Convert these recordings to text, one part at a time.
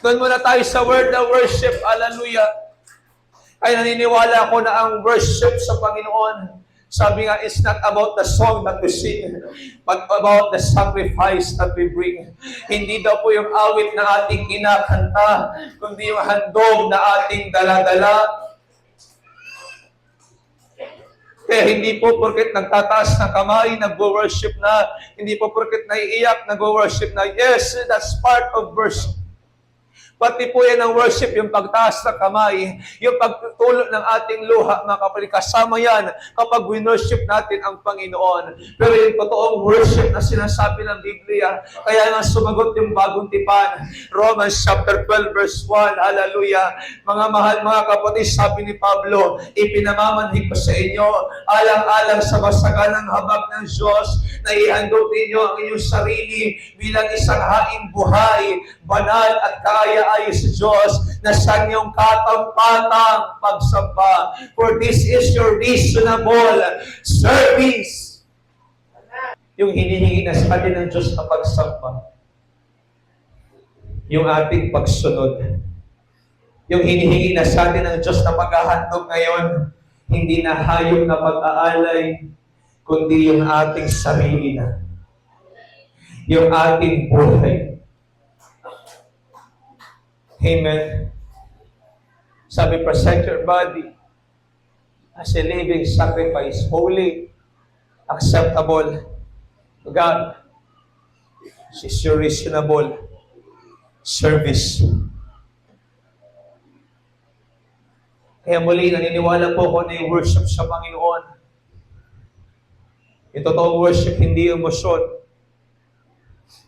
Doon muna tayo sa word na worship. Hallelujah. Ay naniniwala ako na ang worship sa Panginoon, sabi nga, it's not about the song that we sing, but about the sacrifice that we bring. Hindi daw po yung awit na ating kinakanta, kundi yung handog na ating daladala. Kaya hindi po porket nagtataas ng kamay, nag-worship na. Hindi po porket naiiyak, nag-worship na. Yes, that's part of worship. Pati po yan ang worship, yung pagtaas ng kamay, yung pagtutulot ng ating luha, mga kapatid. Kasama yan kapag we-worship natin ang Panginoon. Pero yung totoong worship na sinasabi ng Biblia, kaya nga sumagot yung bagong tipan. Romans chapter 12 verse 1, hallelujah. Mga mahal, mga kapatid, sabi ni Pablo, ipinamamanhig ko sa inyo, alang-alang sa masaganang habag ng Diyos, na ihandog ninyo ang inyong sarili bilang isang haing buhay, banal at kaaya-ayo sa Diyos na sa inyong katampatang pagsamba. For this is your reasonable service. Yung hinihingi na sa atin ng Diyos na pagsamba. Yung ating pagsunod. Yung hinihingi na sa atin ng Diyos na paghahandog ngayon, hindi na hayop na pag-aalay, kundi yung ating sarili na. Yung ating buhay. Amen. Sabi, present your body as a living sacrifice, holy, acceptable to God. This is your reasonable service. Kaya muli, naniniwala po ako na yung worship sa Panginoon. Yung totoong worship, hindi emosyon,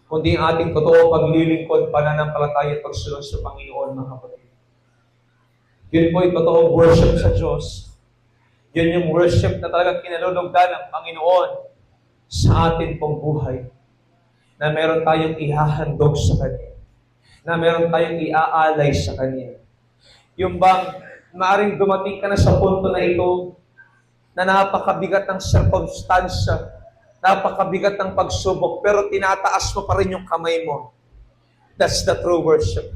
kundi ang ating totoo paglilingkod, pananampalataya at pagsunod sa Panginoon, mga kapatid. Yun po yung totoong worship sa Diyos. Yun yung worship na talagang kinalulugdan ng Panginoon sa atin pong buhay. Na meron tayong ihahandog sa Kanya. Na meron tayong iaalay sa Kanya. Yung bang maaring dumating ka na sa punto na ito na napakabigat ng circumstansya, napakabigat ng pagsubok, pero tinataas mo pa rin yung kamay mo. That's the true worship.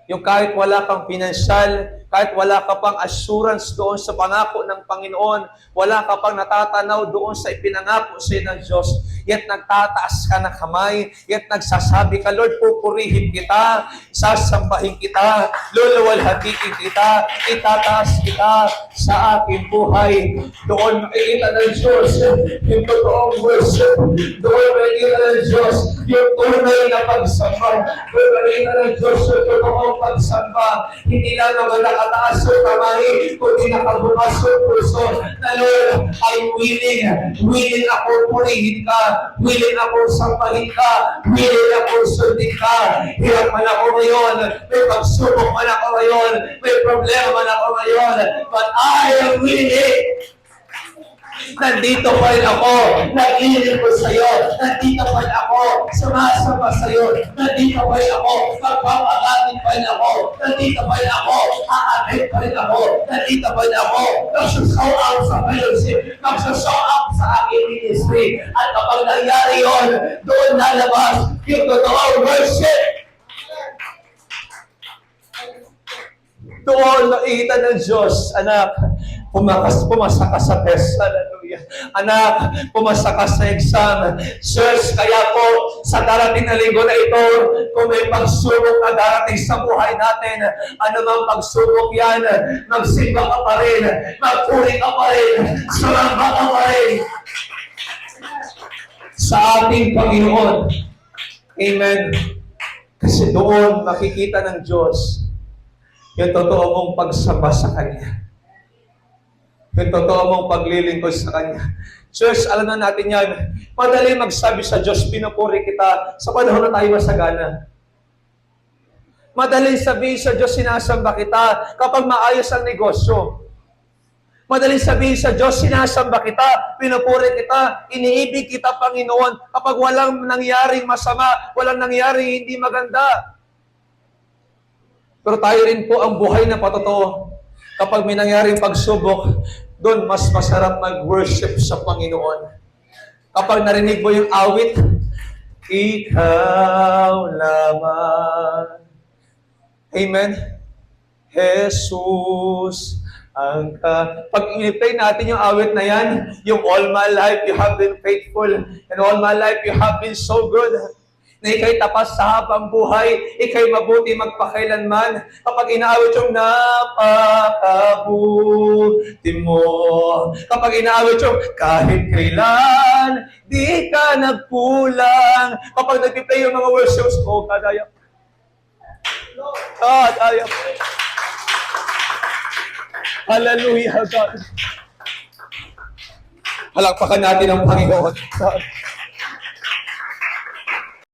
Yung kahit wala kang pinansyal, kahit wala ka pang assurance doon sa pangako ng Panginoon, wala ka pang natatanaw doon sa ipinangako sa iyo ng Diyos, yet nagtataas ka ng kamay, yet nagsasabi ka, Lord, pupurihin kita, sasambahin kita, luluwalhatiin kita, itataas kita sa aking buhay. Doon makikita ng Diyos yung totoong worship. Doon makikita ng Diyos yung tunay na pagsamba. Doon makikita ng Diyos yung totoong pagsamba. Hindi lang naman nakataas yung kamay, kundi nakabukas yung puso na, Lord, I'm willing ako purihin ka, willing ako sambahin ka, willing ako sundin ka. Hirap man ako ngayon, may pagsubok man ako ngayon, may problema man ako ngayon, but I am willing. Nandito pa rin ako, nag-iinig ko sa'yo, nandito pa rin ako, sumasama sa'yo, nandito pa rin ako, magpapagatin pa rin ako, nandito pa rin ako, aamin pa rin ako, nandito pa rin ako, magsasaw up sa fellowship, magsasaw up sa aking ministry, at kapag nangyari yun, doon nalabas yung totoong worship. Doon nakikita ng Diyos, anak, pumasa ka sa test. Hallelujah. Anak, pumasa ka sa exam. Church, kaya po, sa darating na linggo na ito, kung may pagsubok na darating sa buhay natin, anumang pagsubok yan, magsimba ka pa rin, magpuri ka pa rin, sumamba ka pa rin sa ating Panginoon. Amen. Kasi doon makikita ng Diyos yung totoo mong pagsamba sa Kanya. Yung totoo mong paglilingkod sa Kanya. Church, alam na natin yan. Madali magsabi sa Diyos, pinupuri kita sa panahon na tayo masagana. Madaling sabihin sa Diyos, sinasamba kita kapag maayos ang negosyo. Madaling sabihin sa Diyos, sinasamba kita, pinupuri kita, iniibig kita, Panginoon, kapag walang nangyaring masama, walang nangyaring hindi maganda. Pero tayo rin po ang buhay na patotoo. Kapag may nangyaring pagsubok, doon mas masarap mag-worship sa Panginoon. Kapag narinig mo yung awit, ikaw lamang Amen? Jesus, pag i-play natin yung awit na yan, yung all my life you have been faithful, and all my life you have been so good, na ika'y tapas sa habang buhay, ika'y mabuti magpakailanman. Kapag inaawit yung napakabuti mo, kapag inaawit yung kahit kailan, di ka nagkulang. Kapag nag-play yung mga worships ko, kadaya. Hallelujah, God. Halakpakan natin ang Panginoon.